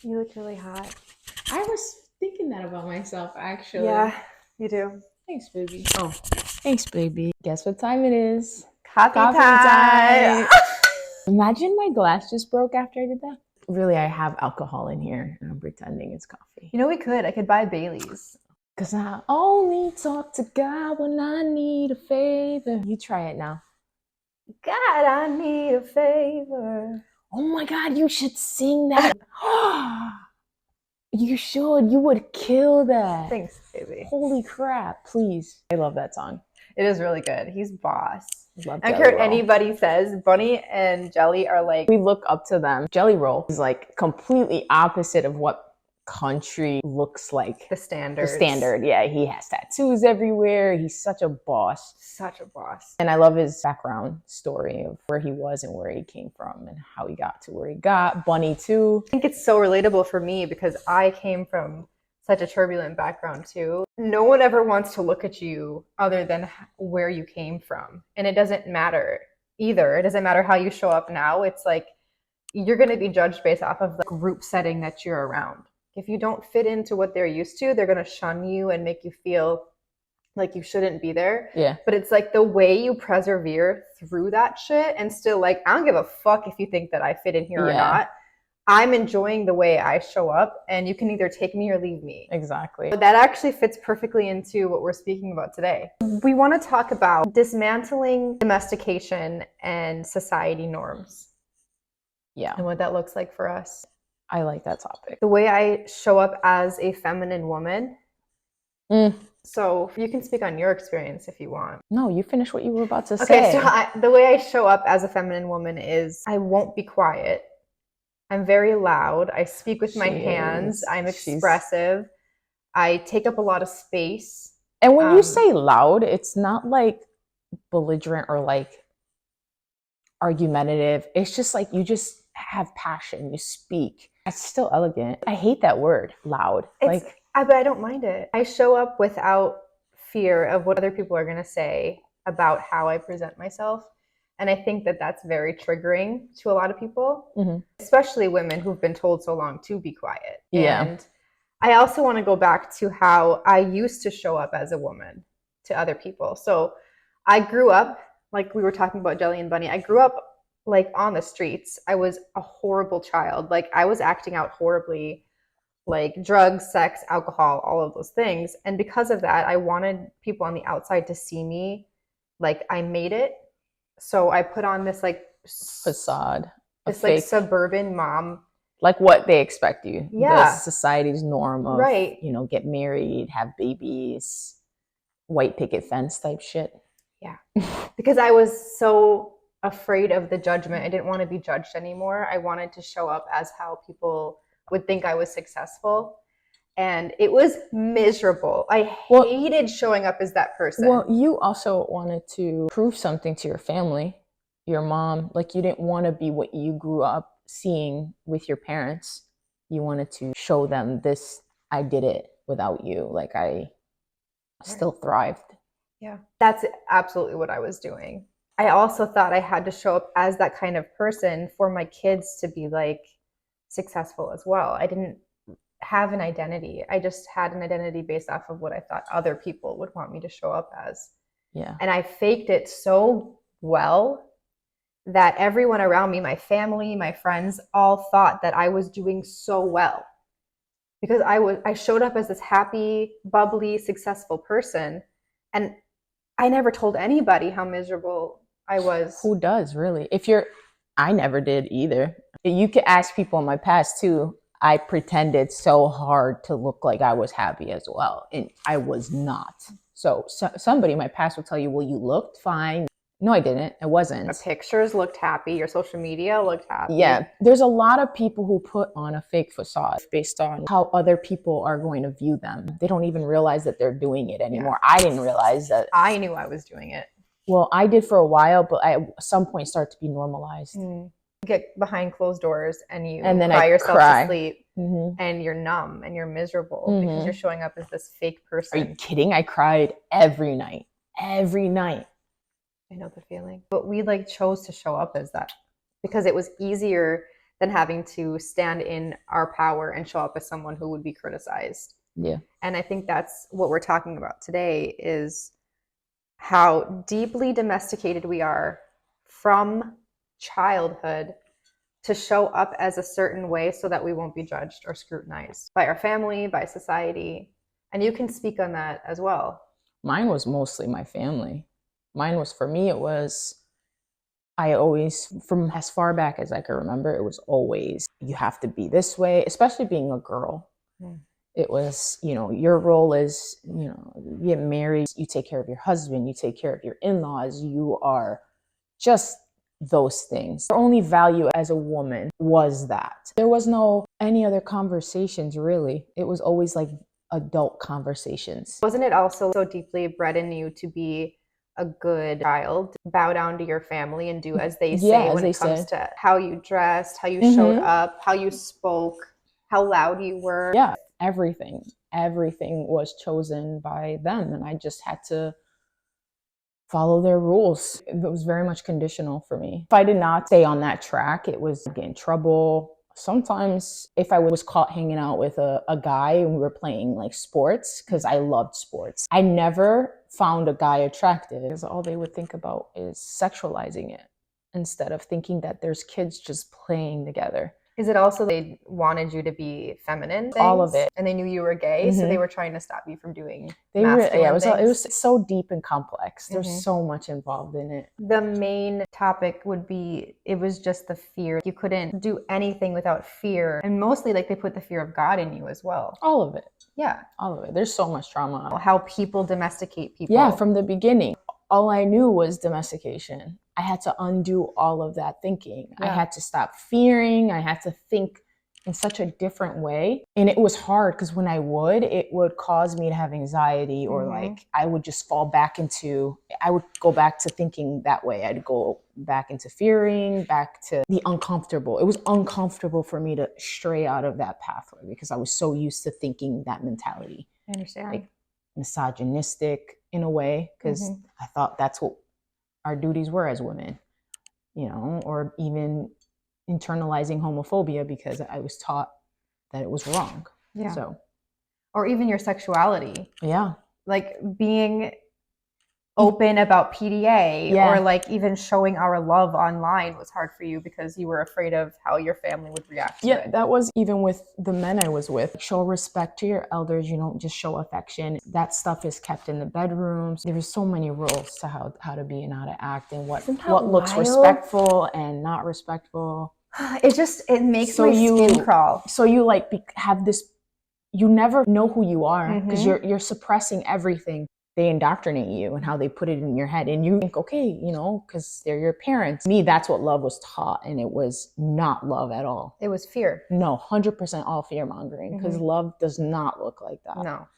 You look really hot. I was thinking that about myself, actually. Yeah, you do. Thanks, baby. Oh, thanks, baby. Guess what time it is? Coffee Coffee time. time. Imagine my glass just broke after I did that. Really, I have alcohol in here and I'm pretending it's coffee. You know, I could buy Bailey's. Because I only talk to God when I need a favor. You try it now. God, I need a favor. Oh my God, you should sing that. You should. You would kill that. Thanks, baby. Holy crap, please. I love that song. It is really good. He's boss. Love I don't Jelly care what Roll. anybody says. Bunny and Jelly are like... We look up to them. Jelly Roll is like completely opposite of what country looks like. The standards. The standard, yeah. He has tattoos everywhere. He's such a boss. Such a boss. And I love his background story of where he was and where he came from and how he got to where he got. Bunny too. I think it's so relatable for me because I came from such a turbulent background too. No one ever wants to look at you other than where you came from. And it doesn't matter either. It doesn't matter how you show up now. It's like you're going to be judged based off of the group setting that you're around. If you don't fit into what they're used to, they're going to shun you and make you feel like you shouldn't be there. Yeah. But it's like the way you persevere through that shit and still like, I don't give a fuck if you think that I fit in here or not. I'm enjoying the way I show up and you can either take me or leave me. Exactly. But that actually fits perfectly into what we're speaking about today. We want to talk about dismantling domestication and society norms. Yeah. And what that looks like for us. I like that topic. The way I show up as a feminine woman. So you can speak on your experience if you want. No, you finish what you were about to say. Okay, so the way I show up as a feminine woman is I won't be quiet. I'm very loud. I speak with my hands. I'm expressive. I take up a lot of space. And when you say loud, it's not like belligerent or like argumentative. It's just like you just have passion. You speak. It's still elegant. I hate that word, loud. But I don't mind it. I show up without fear of what other people are going to say about how I present myself. And I think that that's very triggering to a lot of people, especially women who've been told so long to be quiet. Yeah. And I also want to go back to how I used to show up as a woman to other people. So I grew up, like we were talking about Jelly and Bunny, I grew up like on the streets. I was a horrible child. Like I was acting out horribly, like drugs, sex, alcohol, all of those things. And because of that, I wanted people on the outside to see me like I made it. So I put on this like facade, this like suburban mom, like what they expect you. Yeah, the society's norm of you know, get married, have babies, white picket fence type shit. Yeah, because I was so afraid of the judgment. I didn't want to be judged anymore. I wanted to show up as how people would think I was successful. And it was miserable. I hated showing up as that person. Well, you also wanted to prove something to your family, your mom. Like you didn't want to be what you grew up seeing with your parents. You wanted to show them this, I did it without you. Like I still thrived. Yeah, that's absolutely what I was doing. I also thought I had to show up as that kind of person for my kids to be like successful as well. I didn't have an identity. I just had an identity based off of what I thought other people would want me to show up as. Yeah. And I faked it so well that everyone around me, my family, my friends, all thought that I was doing so well. Because I showed up as this happy, bubbly, successful person. And I never told anybody how miserable I was. Who does, really? I never did either. You could ask people in my past too. I pretended so hard to look like I was happy as well. And I was not. So somebody in my past will tell you, well, you looked fine. No, I didn't. I wasn't. The pictures looked happy. Your social media looked happy. Yeah. There's a lot of people who put on a fake facade based on how other people are going to view them. They don't even realize that they're doing it anymore. Yeah. I didn't realize that. I knew I was doing it. Well, I did for a while, but at some point started to be normalized. Get behind closed doors and then cry yourself to sleep and you're numb and you're miserable because you're showing up as this fake person. Are you kidding? I cried every night. Every night. I know the feeling. But we like chose to show up as that because it was easier than having to stand in our power and show up as someone who would be criticized. Yeah. And I think that's what we're talking about today, is how deeply domesticated we are from childhood to show up as a certain way so that we won't be judged or scrutinized by our family, by society. And you can speak on that as well. Mine was mostly my family. Mine was, for me, it was, I always, from as far back as I can remember, it was always, you have to be this way, especially being a girl. It was, your role is, you get married, you take care of your husband, you take care of your in-laws, you are just those things. Your only value as a woman was that. There was no any other conversations, really. It was always like adult conversations. Wasn't it also so deeply bred in you to be a good child, bow down to your family and do as they say when it comes to how you dressed, how you showed up, how you spoke, how loud you were? Yeah, everything was chosen by them, and I just had to follow their rules. It was very much conditional for me. If I did not stay on that track, it was get in trouble. Sometimes if I was caught hanging out with a guy and we were playing like sports, because I loved sports, I never found a guy attractive, because all they would think about is sexualizing it instead of thinking that there's kids just playing together. Is it also they wanted you to be feminine things? All of it. And they knew you were gay, so they were trying to stop you from doing it was so deep and complex. There's so much involved in it. The main topic would be, it was just the fear. You couldn't do anything without fear. And mostly like they put the fear of God in you as well. All of it. Yeah. All of it. There's so much trauma. How people domesticate people. Yeah, from the beginning. All I knew was domestication. I had to undo all of that thinking. Yeah. I had to stop fearing. I had to think in such a different way. And it was hard because when it would cause me to have anxiety, or like I would just I would go back to thinking that way. I'd go back into fearing, back to the uncomfortable. It was uncomfortable for me to stray out of that pathway because I was so used to thinking that mentality. I understand. Like misogynistic in a way, because I thought that's what our duties were as women, or even internalizing homophobia because I was taught that it was wrong. Yeah. So, or even your sexuality. Yeah. Like being open about PDA, or like even showing our love online was hard for you because you were afraid of how your family would react to it. That was even with the men I was with. Show respect to your elders. You don't just show affection. That stuff is kept in the bedrooms. There were so many rules to how to be and how to act, and what looks respectful and not respectful. It makes my skin crawl. So you have this, you never know who you are because you're suppressing everything. They indoctrinate you and how they put it in your head, and you think, okay, because they're your parents. Me, that's what love was taught, and it was not love at all. It was fear. No, 100% all fear mongering, because love does not look like that. No.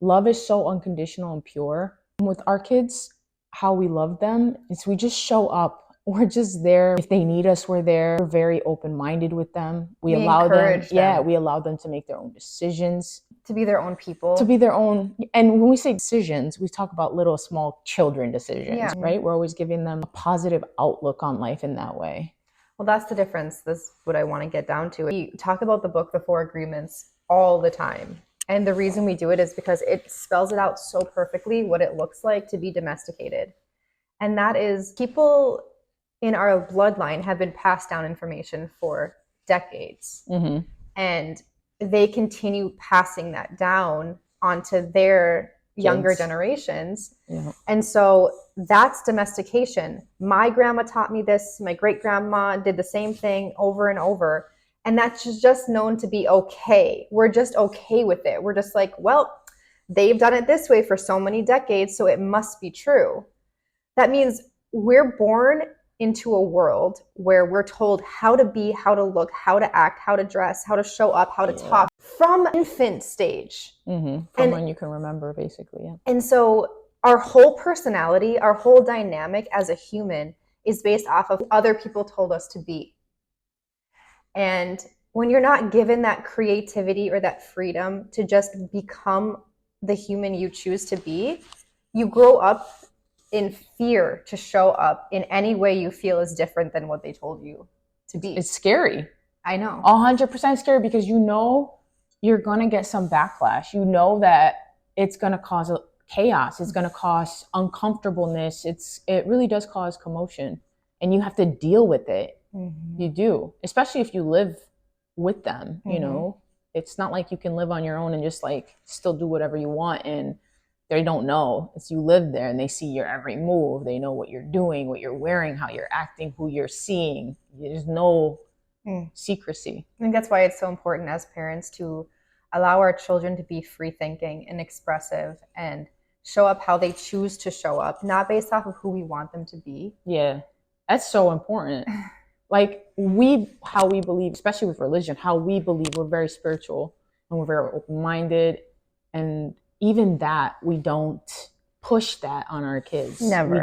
Love is so unconditional and pure. With our kids, how we love them is we just show up. We're just there. If they need us, we're there. We're very open-minded with them. We allow them. Yeah, we allow them to make their own decisions. To be their own people. To be their own. And when we say decisions, we talk about little, small children decisions, right? We're always giving them a positive outlook on life in that way. Well, that's the difference. This is what I want to get down to. We talk about the book, The Four Agreements, all the time. And the reason we do it is because it spells it out so perfectly what it looks like to be domesticated. And that is, people in our bloodline have been passed down information for decades. And they continue passing that down onto their younger generations. And so that's domestication. My grandma taught me this. My great grandma did the same thing over and over. And that's just known to be okay. We're just okay with it. We're just like, well, they've done it this way for so many decades, so it must be true. That means we're born into a world where we're told how to be, how to look, how to act, how to dress, how to show up, how to talk from infant stage. From when you can remember, basically. Yeah. And so our whole personality, our whole dynamic as a human is based off of other people told us to be. And when you're not given that creativity or that freedom to just become the human you choose to be, you grow up in fear to show up in any way you feel is different than what they told you to be. It's scary. I know. 100% scared because you know you're going to get some backlash. You know that it's going to cause chaos. It's going to cause uncomfortableness. It really does cause commotion, and you have to deal with it. Mm-hmm. You do, especially if you live with them, you Mm-hmm. know. It's not like you can live on your own and just like still do whatever you want and they don't know. It's you live there and they see your every move. They know what you're doing, what you're wearing, how you're acting, who you're seeing. There's no secrecy. I think that's why it's so important as parents to allow our children to be free thinking and expressive and show up how they choose to show up, not based off of who we want them to be. Yeah, that's so important. Like how we believe, especially with religion, how we believe, we're very spiritual and we're very open-minded. And even that, we don't push that on our kids. Never.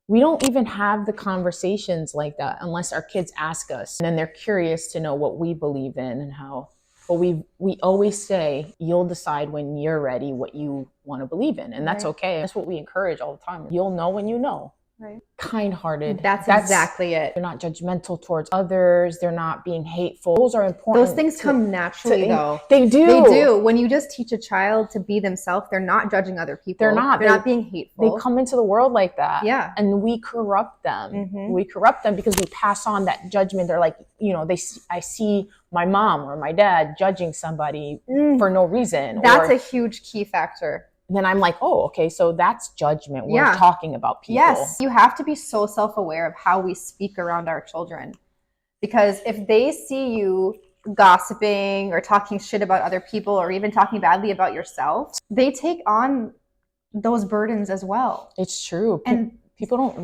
We don't even have the conversations like that unless our kids ask us. And then they're curious to know what we believe in and how. But we always say, you'll decide when you're ready what you want to believe in. And that's okay. That's what we encourage all the time. You'll know when you know. Right. Kind-hearted. That's exactly it. They're not judgmental towards others. They're not being hateful. Those are important. Those things come naturally, though. They do. They do. When you just teach a child to be themselves, they're not judging other people. They're not being hateful. They come into the world like that. Yeah. And we corrupt them. Mm-hmm. We corrupt them because we pass on that judgment. They're like, you know, I see my mom or my dad judging somebody for no reason. That's a huge key factor. Then I'm like, oh, okay, so that's judgment. We're talking about people. Yes, you have to be so self-aware of how we speak around our children. Because if they see you gossiping or talking shit about other people or even talking badly about yourself, they take on those burdens as well. It's true. And people don't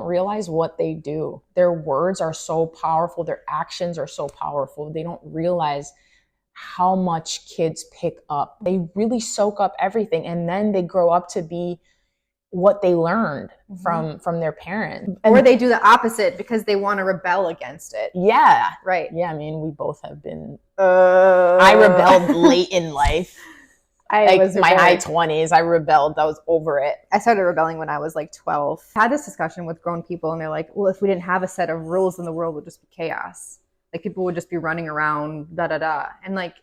realize what they do. Their words are so powerful. Their actions are so powerful. They don't realize how much kids pick up. They really soak up everything, and then they grow up to be what they learned from their parents. Or they do the opposite because they want to rebel against it. Yeah. Right. Yeah, I mean, we both have been I rebelled late in life. I was my high 20s. I rebelled. I was over it. I started rebelling when I was like 12. I had this discussion with grown people and they're like, well, if we didn't have a set of rules, then the world would just be chaos. Like people would just be running around, And like,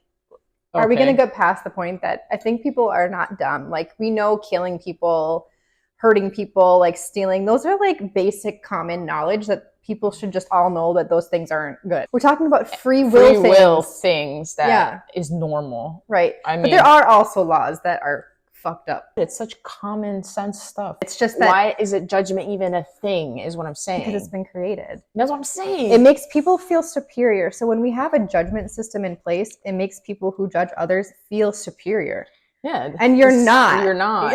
are we going to get past the point that I think people are not dumb? Like we know killing people, hurting people, like stealing, those are like basic common knowledge that people should just all know that those things aren't good. We're talking about free will things that is normal. Right. I mean, but there are also laws that are fucked up. It's such common sense stuff. It's just that, why is it judgment even a thing is what I'm saying. Because it's been created. That's what I'm saying. It makes people feel superior. So when we have a judgment system in place, it makes people who judge others feel superior. Yeah. And you're not.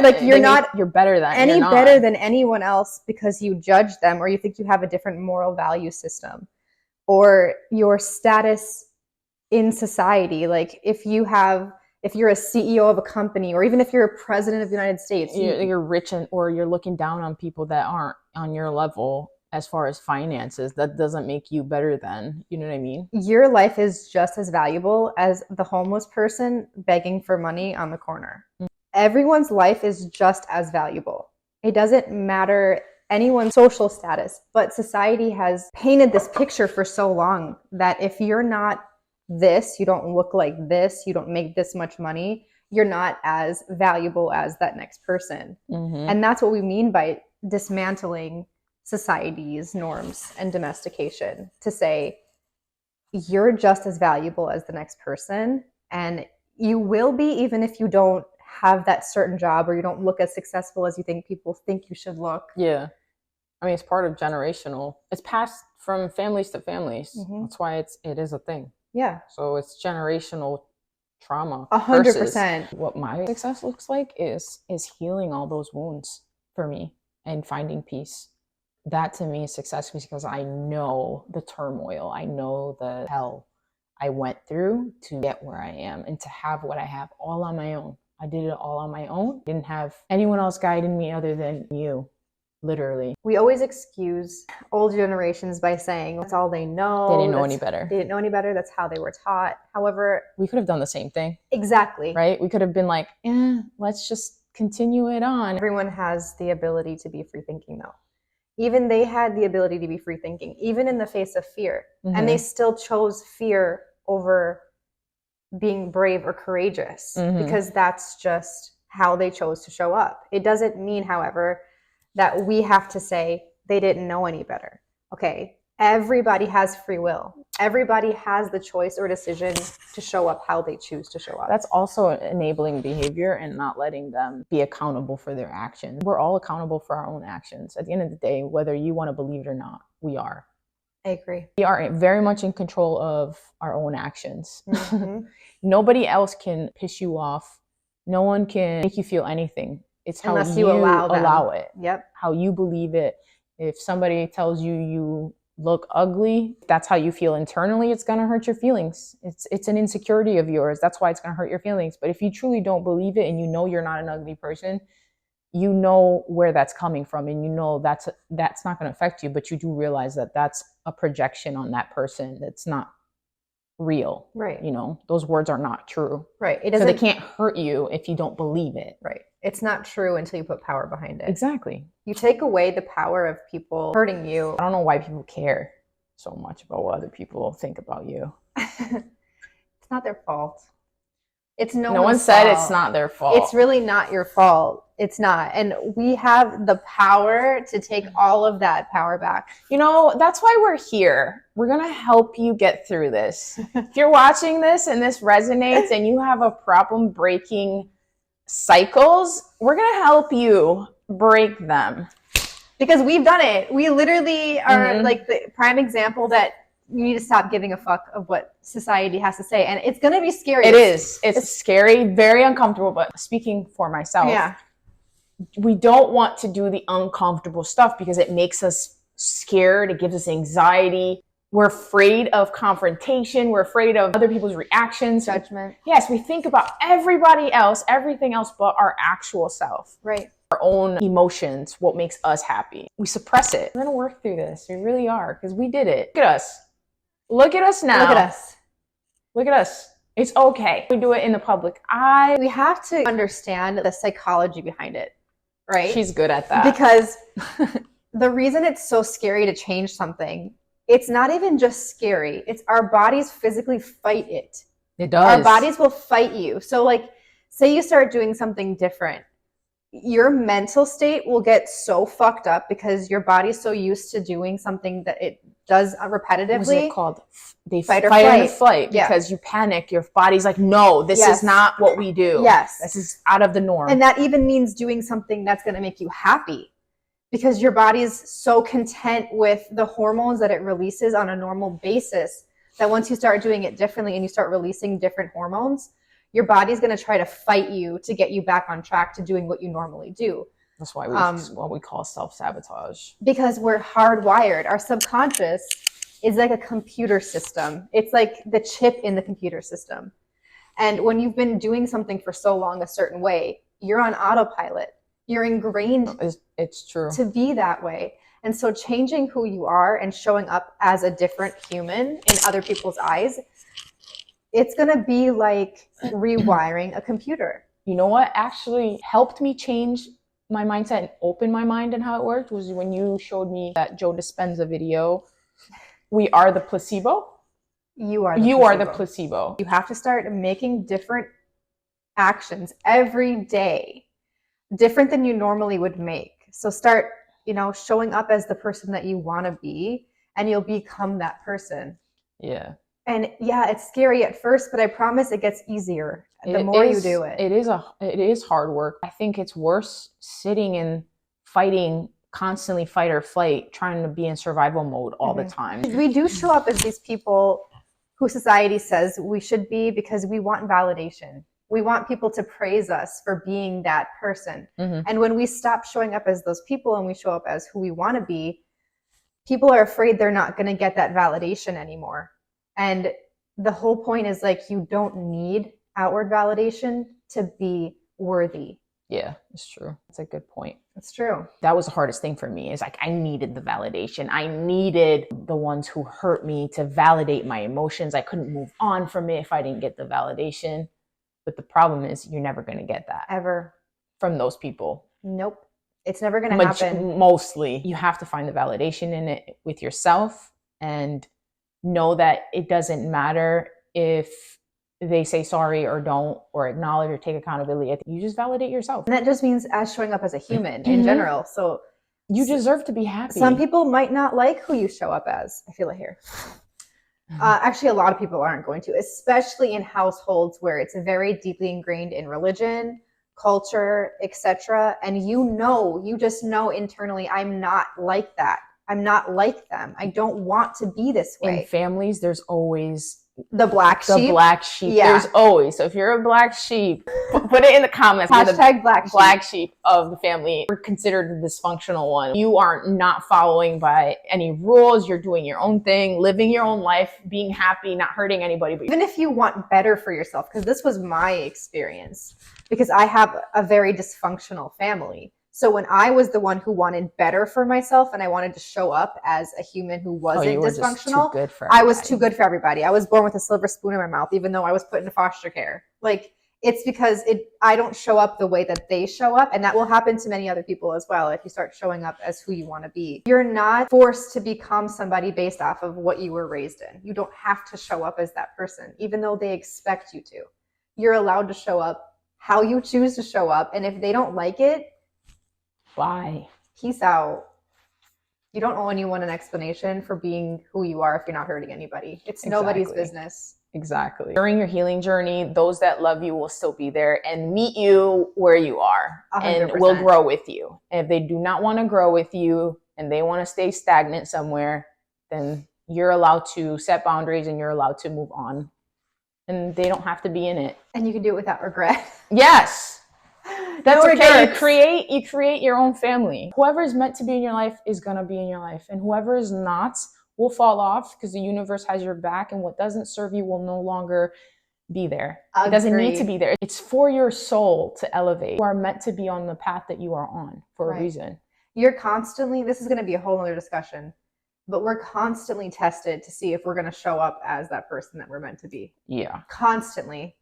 Like you're not you're better than better than anyone else because you judge them or you think you have a different moral value system or your status in society. Like if you're a CEO of a company or even if you're a president of the United States, you're rich or you're looking down on people that aren't on your level as far as finances, that doesn't make you better than, you know what I mean? Your life is just as valuable as the homeless person begging for money on the corner. Mm-hmm. Everyone's life is just as valuable. It doesn't matter anyone's social status, but society has painted this picture for so long that if you're not this, you don't look like this, you don't make this much money, you're not as valuable as that next person. Mm-hmm. And that's what we mean by dismantling society's norms and domestication, to say you're just as valuable as the next person and you will be even if you don't have that certain job or you don't look as successful as you think people think you should look. Yeah. I mean, it's part of generational. It's passed from families to families. Mm-hmm. That's why it is a thing. Yeah. So it's generational trauma. 100%. What my success looks like is healing all those wounds for me and finding peace. That to me is success because I know the turmoil. I know the hell I went through to get where I am and to have what I have all on my own. I did it all on my own. Didn't have anyone else guiding me other than you, literally. We always excuse old generations by saying that's all they know. They didn't know any better. They didn't know any better. That's how they were taught. However, we could have done the same thing. Exactly. Right? We could have been like, let's just continue it on. Everyone has the ability to be free thinking though. even they had the ability to be free thinking, even in the face of fear. Mm-hmm. And they still chose fear over being brave or courageous because that's just how they chose to show up. It doesn't mean, however, that we have to say they didn't know any better. Okay, everybody has free will. Everybody has the choice or decision to show up how they choose to show up. That's also enabling behavior and not letting them be accountable for their actions. We're all accountable for our own actions. At the end of the day, whether you want to believe it or not, we are. I agree. We are very much in control of our own actions. Nobody else can piss you off. No one can make you feel anything. It's how Unless you allow it. Yep. How you believe it. If somebody tells you you look ugly, that's how you feel internally, it's going to hurt your feelings. It's an insecurity of yours. That's why it's going to hurt your feelings. But if you truly don't believe it and you know you're not an ugly person, you know where that's coming from, and you know that's not going to affect you, but you do realize that that's a projection on that person. That's not real. Right. You know, those words are not true. Right. So they can't hurt you if you don't believe it. Right. It's not true until you put power behind it. Exactly. You take away the power of people hurting you. I don't know why people care so much about what other people think about you. It's not their fault. It's no one said it's not their fault. It's really not your fault. It's not. And we have the power to take all of that power back. You know, that's why we're here. We're going to help you get through this. If you're watching this and this resonates and you have a problem breaking cycles, we're going to help you break them. Because we've done it. We literally are like the prime example that you need to stop giving a fuck of what society has to say. And it's going to be scary. It is. It's scary, very uncomfortable. But speaking for myself, we don't want to do the uncomfortable stuff because it makes us scared. It gives us anxiety. We're afraid of confrontation. We're afraid of other people's reactions. Judgment. Yes, we think about everybody else, everything else but our actual self. Right. Our own emotions, what makes us happy. We suppress it. We're going to work through this. We really are, because we did it. Look at us. Look at us now. Look at us. Look at us. It's okay. We do it in the public. We have to understand the psychology behind it, right? She's good at that. Because the reason it's so scary to change something, it's not even just scary. It's our bodies physically fight it. It does. Our bodies will fight you. So like, say you start doing something different. Your mental state will get so fucked up because your body's so used to doing something that it does repetitively. What's it called? They fight or flight because you panic. Your body's like, no, this is not what we do. Yes. This is out of the norm. And that even means doing something that's going to make you happy because your body's so content with the hormones that it releases on a normal basis that once you start doing it differently and you start releasing different hormones, your body's going to try to fight you to get you back on track to doing what you normally do. That's why what we call self-sabotage. Because we're hardwired. Our subconscious is like a computer system. It's like the chip in the computer system. And when you've been doing something for so long a certain way, you're on autopilot. You're ingrained it's true to be that way. And so changing who you are and showing up as a different human in other people's eyes, it's going to be like rewiring a computer. You know what actually helped me change my mindset and open my mind and how it worked was when you showed me that Joe Dispenza video. We are the placebo. You are the placebo. You have to start making different actions every day, different than you normally would make. So start, showing up as the person that you want to be, and you'll become that person. Yeah. And yeah, it's scary at first, but I promise it gets easier the more you do it. It is hard work. I think it's worse sitting and fighting, constantly fight or flight, trying to be in survival mode all the time. We do show up as these people who society says we should be because we want validation. We want people to praise us for being that person. And when we stop showing up as those people and we show up as who we want to be, people are afraid they're not going to get that validation anymore. And the whole point is like, you don't need outward validation to be worthy. Yeah, it's true. That's a good point. It's true. That was the hardest thing for me is like, I needed the validation. I needed the ones who hurt me to validate my emotions. I couldn't move on from it if I didn't get the validation. But the problem is you're never going to get that. Ever. From those people. Nope. It's never going to happen. Mostly, you have to find the validation in it with yourself and know that it doesn't matter if they say sorry or don't, or acknowledge or take accountability. You just validate yourself. And that just means as showing up as a human in general. So you deserve to be happy. Some people might not like who you show up as. I feel it here. Actually, a lot of people aren't going to, especially in households where it's very deeply ingrained in religion, culture, etc. And you just know internally, I'm not like that. I'm not like them. I don't want to be this way. In families, there's always the black sheep. Yeah. There's always. So if you're a black sheep, put it in the comments. Hashtag black sheep of the family. You're considered the dysfunctional one. You are not following by any rules. You're doing your own thing, living your own life, being happy, not hurting anybody. Even if you want better for yourself, because this was my experience, because I have a very dysfunctional family. So when I was the one who wanted better for myself and I wanted to show up as a human who wasn't dysfunctional, I was too good for everybody. I was born with a silver spoon in my mouth, even though I was put into foster care. Like, it's because I don't show up the way that they show up. And that will happen to many other people as well if you start showing up as who you want to be. You're not forced to become somebody based off of what you were raised in. You don't have to show up as that person, even though they expect you to. You're allowed to show up how you choose to show up. And if they don't like it, bye. Peace out. You don't owe anyone an explanation for being who you are if you're not hurting anybody. It's nobody's business. Exactly. During your healing journey, those that love you will still be there and meet you where you are 100%. And will grow with you. And if they do not want to grow with you and they want to stay stagnant somewhere, then you're allowed to set boundaries and you're allowed to move on. And they don't have to be in it. And you can do it without regret. Yes. That's no okay. You create your own family. Whoever is meant to be in your life is going to be in your life. And whoever is not will fall off because the universe has your back, and what doesn't serve you will no longer be there. Agreed. It doesn't need to be there. It's for your soul to elevate. You are meant to be on the path that you are on for a reason. You're constantly, this is going to be a whole other discussion, but we're constantly tested to see if we're going to show up as that person that we're meant to be. Yeah. Constantly.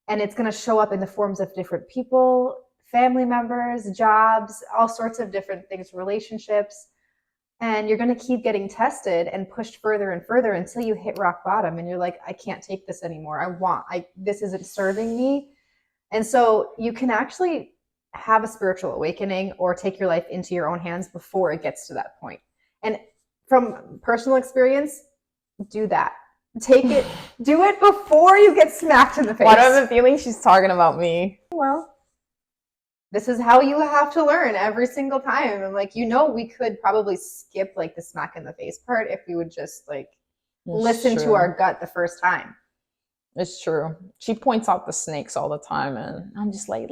And it's going to show up in the forms of different people, family members, jobs, all sorts of different things, relationships. And you're going to keep getting tested and pushed further and further until you hit rock bottom and you're like, I can't take this anymore. This isn't serving me. And so you can actually have a spiritual awakening or take your life into your own hands before it gets to that point. And from personal experience, do that. Take it, do it before you get smacked in the face. What are the feelings she's talking about me? Well, this is how you have to learn every single time. And like, we could probably skip like the smack in the face part if we would just like listen to our gut the first time. It's true. She points out the snakes all the time. And I'm just like,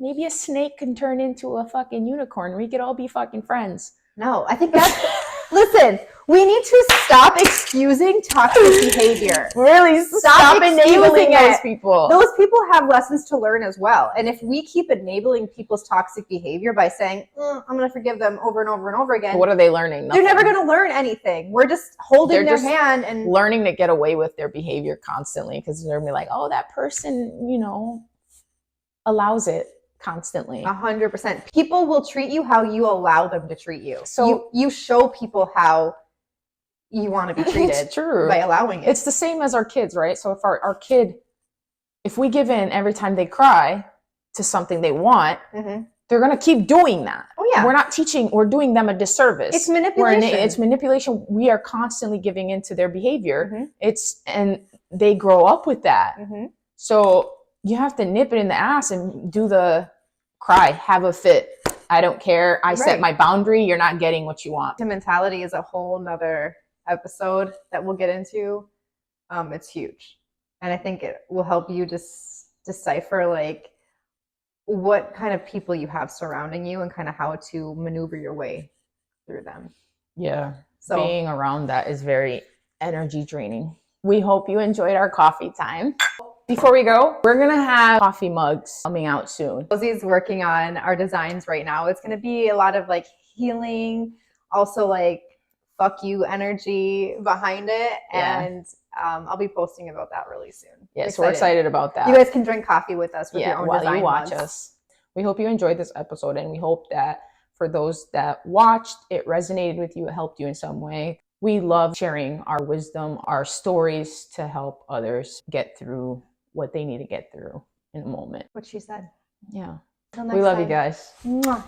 maybe a snake can turn into a fucking unicorn. We could all be fucking friends. No, I think that's, listen, we need to stop excusing toxic behavior. Really, stop enabling those people. Those people have lessons to learn as well. And if we keep enabling people's toxic behavior by saying, I'm going to forgive them over and over and over again. What are they learning? Nothing. They're never going to learn anything. We're just holding their hand and learning to get away with their behavior constantly because they're going to be like, oh, that person, allows it. Constantly. 100%. People will treat you how you allow them to treat you. So you show people how you want to be treated. It's true. By allowing it. It's the same as our kids, right? So if our kid, if we give in every time they cry to something they want, they're going to keep doing that. Oh yeah. We're doing them a disservice. It's manipulation. It's manipulation. We are constantly giving into their behavior. And they grow up with that. So you have to nip it in the ass and do the cry, have a fit. I don't care. I set my boundary. You're not getting what you want. The mentality is a whole nother episode that we'll get into. It's huge. And I think it will help you just decipher like what kind of people you have surrounding you and kind of how to maneuver your way through them. Yeah. So being around that is very energy draining. We hope you enjoyed our coffee time. Before we go, we're going to have coffee mugs coming out soon. Rosie's working on our designs right now. It's going to be a lot of like healing, also like fuck you energy behind it. Yeah. And I'll be posting about that really soon. Yes, we're excited about that. You guys can drink coffee with us with your own while design you watch mugs. us. We hope you enjoyed this episode, and we hope that for those that watched, it resonated with you, it helped you in some way. We love sharing our wisdom, our stories to help others get through what they need to get through in a moment. What she said. Yeah. Till We next love you time. guys. Mwah.